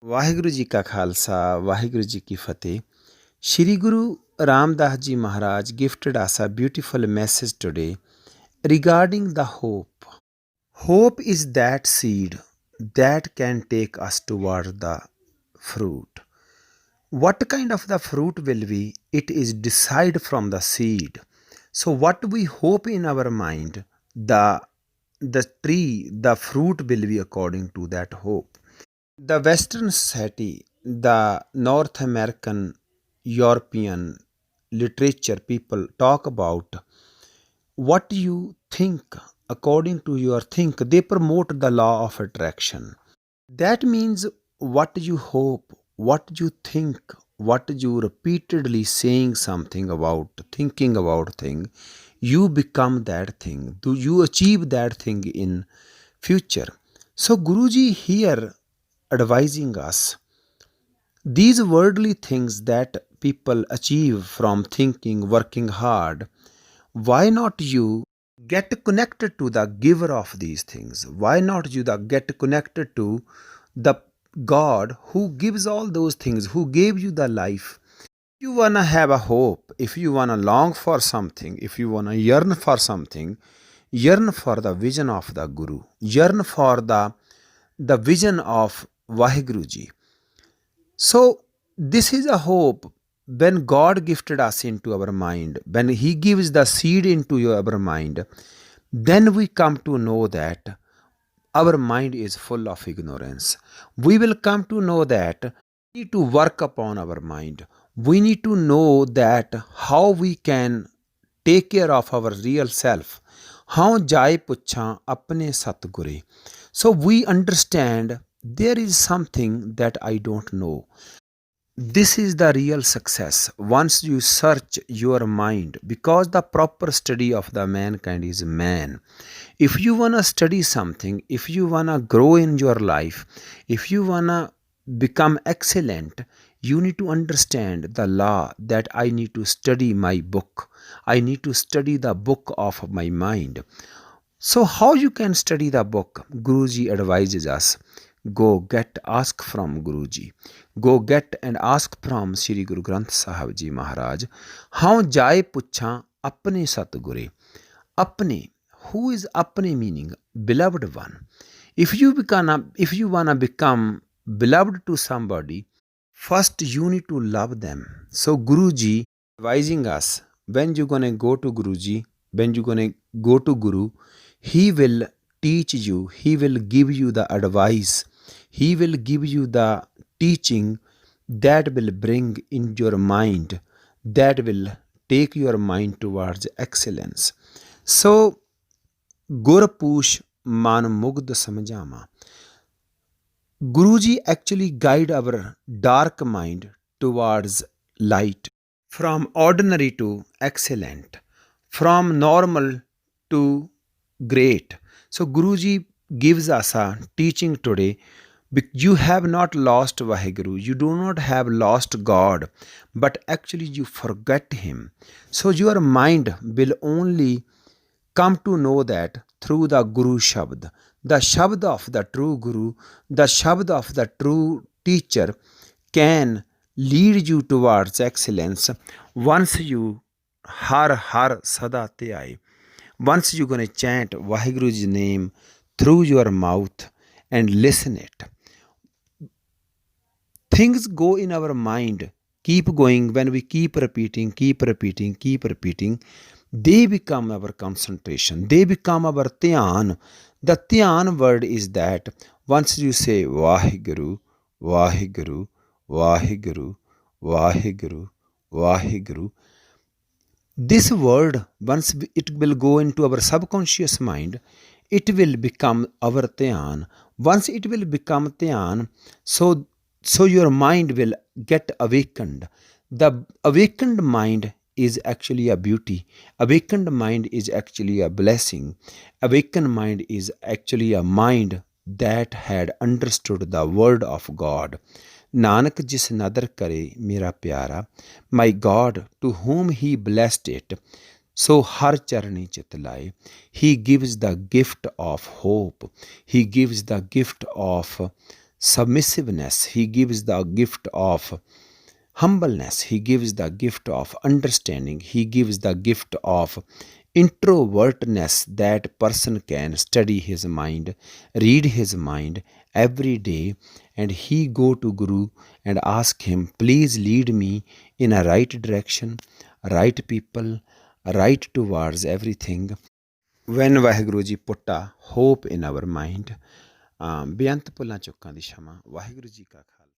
ਵਾਹਿਗੁਰੂ ਜੀ ਕਾ ਖਾਲਸਾ ਵਾਹਿਗੁਰੂ ਜੀ ਕੀ ਫਤਿਹ Shri Guru Ramdas Ji Maharaj gifted us a beautiful message today regarding the hope. Hope is that seed that can take us toward the fruit. What kind of the fruit will be? It is decide from the seed. So what we hope in our mind, the tree, the fruit will be according to that hope. The Western society, the North American, European literature people talk about what you think according to your think. They promote the law of attraction. That means what you hope, what you think, what you repeatedly saying something about, thinking about thing, you become that thing. Do you achieve that thing in future? So Guruji here advising us these worldly things that people achieve from thinking, working hard, why not you get connected to the giver of these things? Why not you get connected to the God who gives all those things, who gave you the life? You wanna have a hope, if you wanna long for something, if you wanna yearn for something, yearn for the vision of the Guru, yearn for the vision of Vaheguru. So, this is a hope when God gifted us into our mind, when He gives the seed into our mind, then we come to know that our mind is full of ignorance. We will come to know that we need to work upon our mind. We need to know that how we can take care of our real self. How jai puchha apne satgure. So we understand there is something that I don't know. This is the real success once you search your mind, because the proper study of the mankind is man. If you wanna study something, if you wanna grow in your life, if you wanna become excellent, you need to understand the law that I need to study my book. I need to study the book of my mind. So how you can study the book? Guruji advises us. Go get ask from Guruji. Go get and ask from Shri Guru Granth Sahib Ji Maharaj. How jai puchha apne satgure. Apne. Who is apne meaning? Beloved one. If you wanna become beloved to somebody, first you need to love them. So Guruji advising us, when you gonna go to Guruji, when you gonna go to Guru, he will teach you, He will give you the advice, He will give you the teaching that will bring in your mind, that will take your mind towards excellence. So, Gurpush Man Mugd Samjama. Guruji actually guide our dark mind towards light, from ordinary to excellent, from normal to great. So Guruji gives us a teaching today. You have not lost Vaheguru, you do not have lost God, but actually you forget Him. So your mind will only come to know that through the Guru Shabd, the Shabd of the true Guru, the Shabd of the true teacher can lead you towards excellence once you Har Har Sada Te Aaye. Once you're going to chant Vaheguru's name through your mouth and listen it, things go in our mind, keep going. When we keep repeating, they become our concentration, they become our dhyan. The dhyan word is that once you say Vaheguru, Vaheguru, Vaheguru, Vaheguru, Vaheguru, this word, once it will go into our subconscious mind, it will become our dhyan. Once it will become dhyan, so your mind will get awakened. The awakened mind is actually a beauty. Awakened mind is actually a blessing. Awakened mind is actually a mind that had understood the word of God. Nanak jis nadar kare mera pyara, my God, to whom He blessed it, so har charani chitlai. He gives the gift of hope. He gives the gift of submissiveness. He gives the gift of humbleness. He gives the gift of understanding. He gives the gift of introvertness. That person can study his mind, read his mind every day, and he go to Guru and ask him, please lead me in a right direction, right people, right towards everything. When Vaheguru Ji put a hope in our mind, ਬੇਅੰਤ ਭੁੱਲਾਂ ਚੁੱਕਾਂ ਦੀ ਸ਼ਮਾ ਵਾਹਿਗੁਰੂ ਜੀ ਕਾ